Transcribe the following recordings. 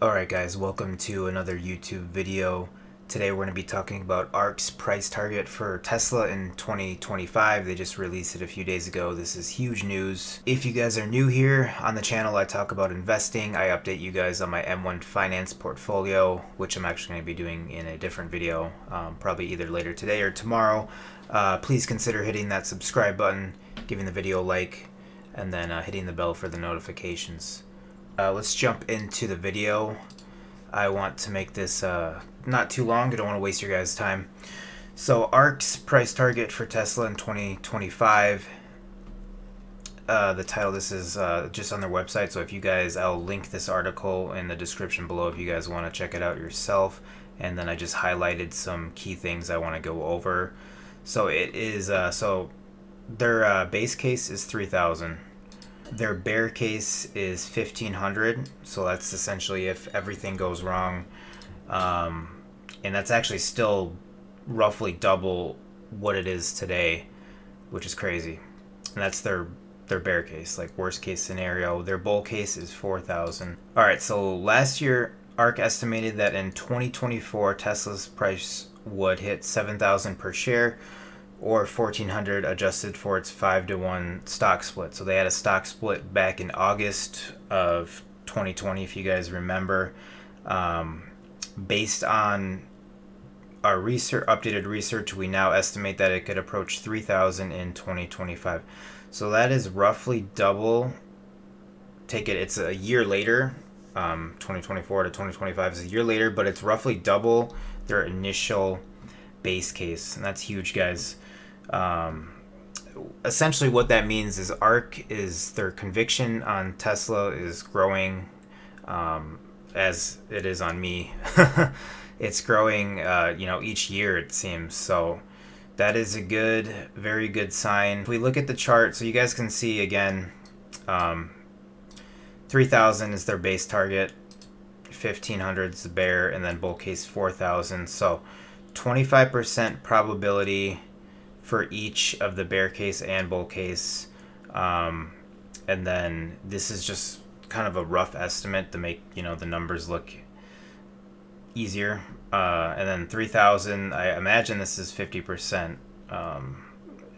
Alright guys, welcome to another YouTube video. Today we're going to be talking about ARK's price target for Tesla in 2025. They just released it a few days ago. This is huge news. If you guys are new here on the channel, I talk about investing. I update you guys on my M1 finance portfolio, which I'm actually going to be doing in a different video, probably either later today or tomorrow. Please consider hitting that subscribe button, giving the video a like, and then hitting the bell for the notifications. Let's jump into the video. I want to make this not too long. I don't want to waste your guys' time. So ARK's price target for Tesla in 2025. The title, this is just on their website. So if you guys, I'll link this article in the description below if you guys want to check it out yourself. And then I just highlighted some key things I want to go over. So it is, so their base case is 3,000. Their bear case is 1,500, so that's essentially if everything goes wrong, and that's actually still roughly double what it is today, which is crazy. And that's their bear case, like worst case scenario. Their bull case is 4,000. All right, so last year ARK estimated that in 2024 Tesla's price would hit 7,000 per share, or 1,400 adjusted for its 5-to-1 stock split. So they had a stock split back in August of 2020, if you guys remember. Based on our updated research, we now estimate that it could approach 3,000 in 2025. So that is roughly double. It's a year later. 2024 to 2025 is a year later, but it's roughly double their initial base case, and that's huge, guys. Essentially what that means is ARK is their conviction on Tesla is growing, as it is on me. It's growing each year, it seems. So that is a very good sign. If we look at the chart, so you guys can see again, 3,000 is their base target, 1,500 is the bear, and then bull case 4,000. So 25% probability for each of the bear case and bull case, and then this is just kind of a rough estimate to make the numbers look easier, and then 3,000, I imagine this is 50%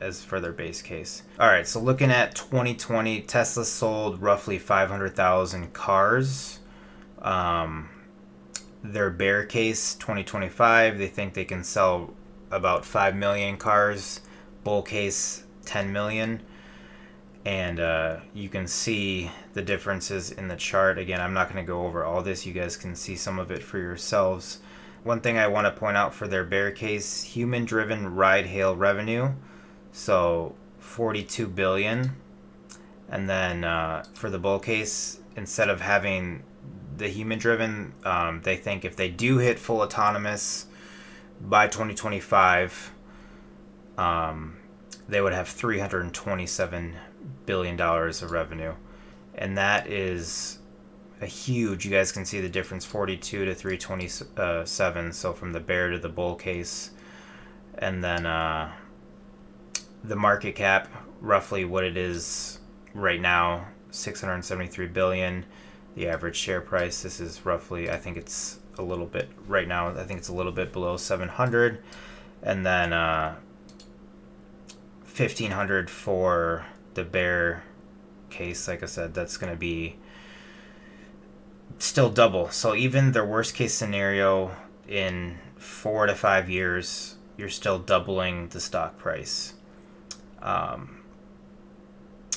as for their base case. All right, so looking at 2020, Tesla sold roughly 500,000 cars. Their bear case 2025, they think they can sell about 5 million cars. Bull case 10 million. And you can see the differences in the chart. Again, I'm not going to go over all this. You guys can see some of it for yourselves. One thing I want to point out for their bear case, human driven ride hail revenue, so 42 billion. And then for the bull case, instead of having the human driven, they think if they do hit full autonomous by 2025, they would have $327 billion of revenue. And that is a huge, you guys can see the difference, 42 to 327. So from the bear to the bull case. And then the market cap, roughly what it is right now, 673 billion. The average share price, this is roughly, I think it's a little bit, right now, I think it's a little bit below 700. And then 1,500 for the bear case. Like I said, that's going to be still double. So even their worst case scenario, in 4 to 5 years, you're still doubling the stock price. And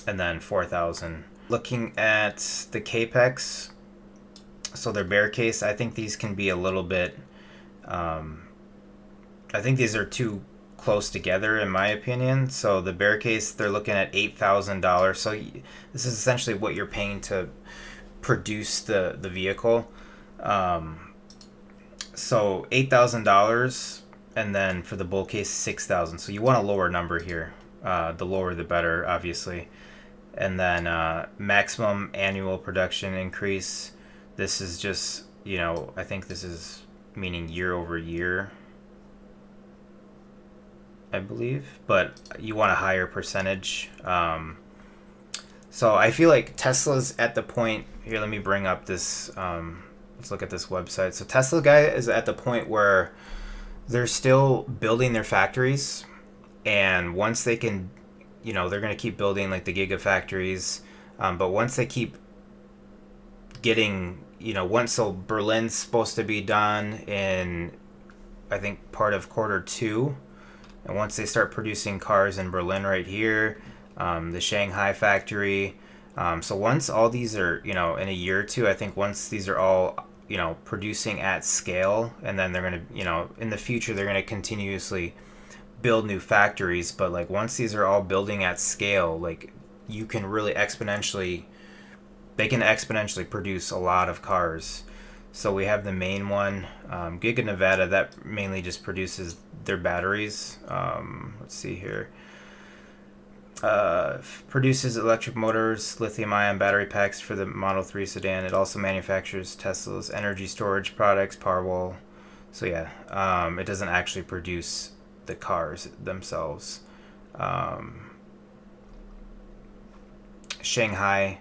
then 4,000. Looking at the capex, so their bear case, I think these can be a little bit, I think these are too close together in my opinion. So the bear case, they're looking at $8,000. So this is essentially what you're paying to produce the vehicle. So $8,000, and then for the bull case, 6,000. So you want a lower number here. The lower the better, obviously. And then maximum annual production increase. This is just, I think this is meaning year over year, I believe. But you want a higher percentage. So I feel like Tesla's at the point, here, let me bring up this let's look at this website. So Tesla guy is at the point where they're still building their factories, and once they can, they're going to keep building like the gigafactories, but once they keep getting, once, so Berlin's supposed to be done in, I think, part of Q2, and once they start producing cars in Berlin right here, the Shanghai factory, so once all these are, in a year or two, I think once these are all, producing at scale, and then they're going to, in the future, they're going to continuously build new factories. But like once these are all building at scale, like you can really they can exponentially produce a lot of cars. So we have the main one, Giga Nevada, that mainly just produces their batteries. Let's see here. Produces electric motors, lithium-ion battery packs for the Model 3 sedan. It also manufactures Tesla's energy storage products, Powerwall. So yeah, it doesn't actually produce the cars themselves. Shanghai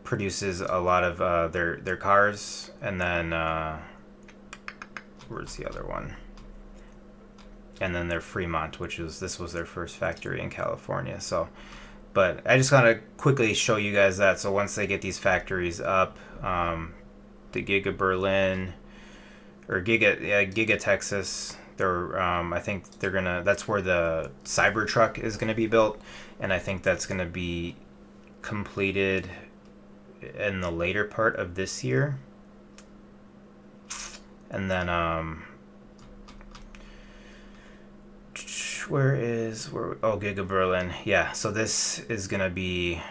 produces a lot of their cars, and then where's the other one? And then their Fremont, this was their first factory in California. So, but I just want to quickly show you guys that. So once they get these factories up, the Giga Berlin or Giga Texas, I think that's where the Cybertruck is gonna be built, and I think that's gonna be completed in the later part of this year. And then Giga Berlin. Yeah, so this is gonna be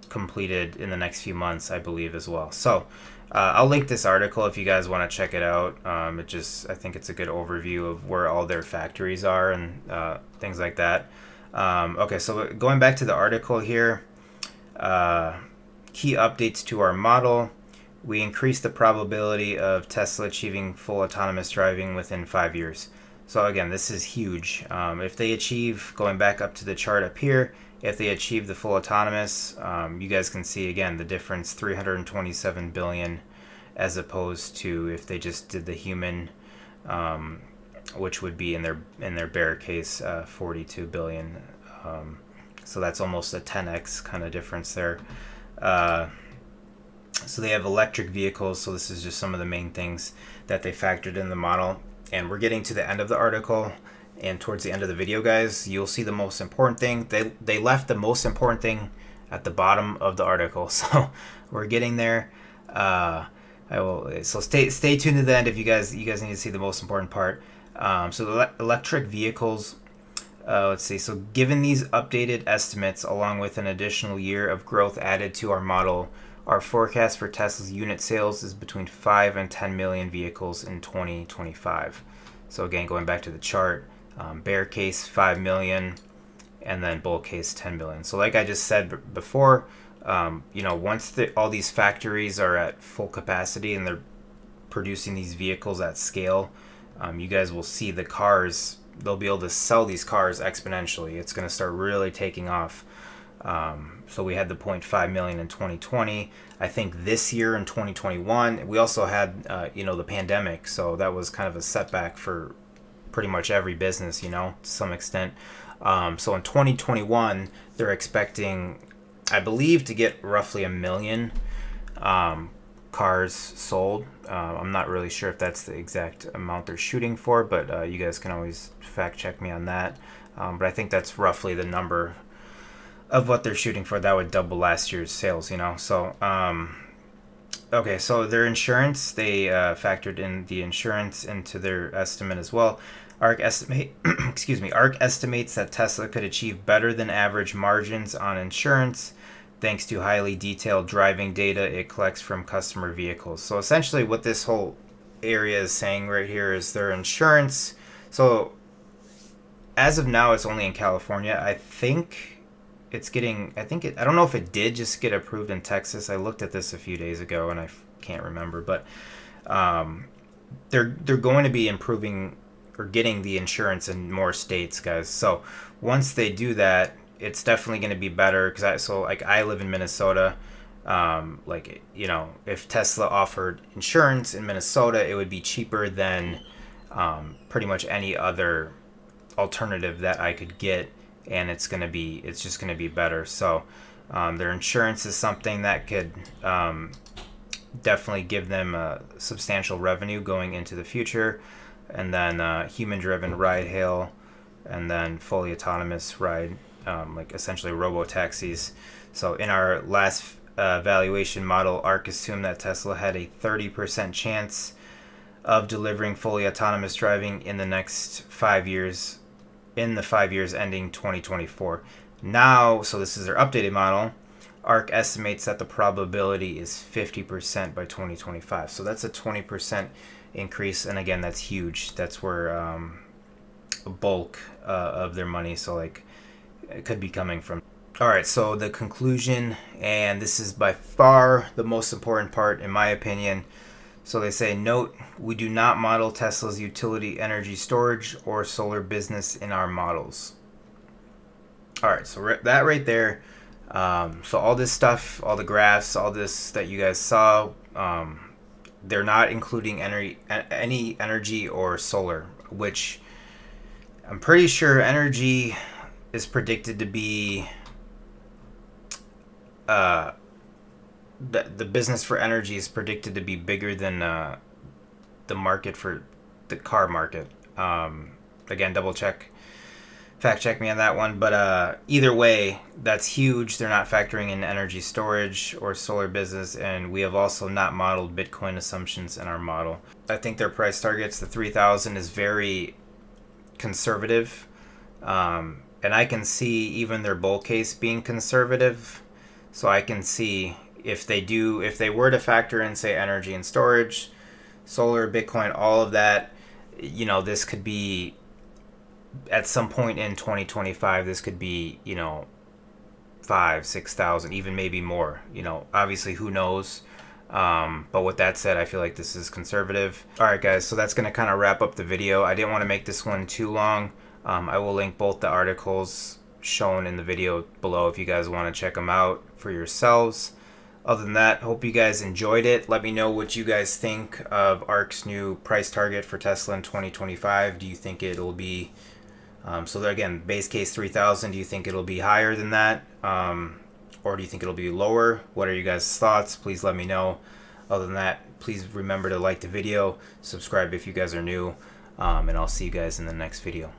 completed in the next few months, I believe, as well. So I'll link this article if you guys want to check it out. I think it's a good overview of where all their factories are and things like that. Okay, so going back to the article here, key updates to our model. We increase the probability of Tesla achieving full autonomous driving within 5 years. So again, this is huge. If they achieve, going back up to the chart up here, if they achieve the full autonomous, you guys can see again the difference, 327 billion, as opposed to if they just did the human, which would be in their bear case 42 billion. So that's almost a 10x kind of difference there. So they have electric vehicles. So this is just some of the main things that they factored in the model. And we're getting to the end of the article, and towards the end of the video, guys, you'll see the most important thing. They left the most important thing at the bottom of the article, so we're getting there. So stay tuned to the end if you guys need to see the most important part. So the electric vehicles. Let's see. So given these updated estimates, along with an additional year of growth added to our model, our forecast for Tesla's unit sales is between 5 and 10 million vehicles in 2025. So again, going back to the chart, bear case 5 million, and then bull case 10 million. So like I just said before, once all these factories are at full capacity and they're producing these vehicles at scale, you guys will see the cars. They'll be able to sell these cars exponentially. It's going to start really taking off. So we had the 0.5 million in 2020. I think this year in 2021, we also had, the pandemic. So that was kind of a setback for pretty much every business, to some extent. So in 2021, they're expecting, I believe, to get roughly 1 million cars sold. I'm not really sure if that's the exact amount they're shooting for, but you guys can always fact check me on that. But I think that's roughly the number of what they're shooting for. That would double last year's sales, So, okay, so their insurance, they factored in the insurance into their estimate as well. ARK estimates that Tesla could achieve better than average margins on insurance thanks to highly detailed driving data it collects from customer vehicles. So essentially what this whole area is saying right here is their insurance. So as of now, it's only in California. I don't know if it did just get approved in Texas. I looked at this a few days ago and I can't remember, but they're going to be improving or getting the insurance in more states, guys. So once they do that, it's definitely going to be better. I live in Minnesota. Like, if Tesla offered insurance in Minnesota, it would be cheaper than pretty much any other alternative that I could get, and it's just gonna be better. So their insurance is something that could definitely give them a substantial revenue going into the future, and then human-driven ride hail, and then fully autonomous ride, like essentially robo taxis. So in our last valuation model, ARK assumed that Tesla had a 30% chance of delivering fully autonomous driving in the next 5 years, in the 5 years ending 2024. Now, so this is their updated model, ARK estimates that the probability is 50% by 2025. So that's a 20% increase, and again, that's huge. That's where a bulk of their money, so like, it could be coming from. All right, so the conclusion, and this is by far the most important part in my opinion. So they say, note, we do not model Tesla's utility energy storage or solar business in our models. All right, so that right there. So all this stuff, all the graphs, all this that you guys saw, they're not including any energy or solar, which I'm pretty sure energy is predicted to be the business for energy is predicted to be bigger than the market for the car market. Again, fact check me on that one. But either way, that's huge. They're not factoring in energy storage or solar business, and we have also not modeled Bitcoin assumptions in our model. I think their price targets, the 3,000, is very conservative, and I can see even their bull case being conservative. So I can see if they were to factor in, say, energy and storage, solar, Bitcoin, all of that, this could be, at some point in 2025, this could be, 5,000-6,000, even maybe more. Obviously, who knows? But with that said, I feel like this is conservative. All right, guys, so that's going to kind of wrap up the video. I didn't want to make this one too long. I will link both the articles shown in the video below if you guys want to check them out for yourselves. Other than that, hope you guys enjoyed it. Let me know what you guys think of ARK's new price target for Tesla in 2025. Do you think it'll be, so there again, base case 3,000, do you think it'll be higher than that? Or do you think it'll be lower? What are you guys' thoughts? Please let me know. Other than that, please remember to like the video, subscribe if you guys are new, and I'll see you guys in the next video.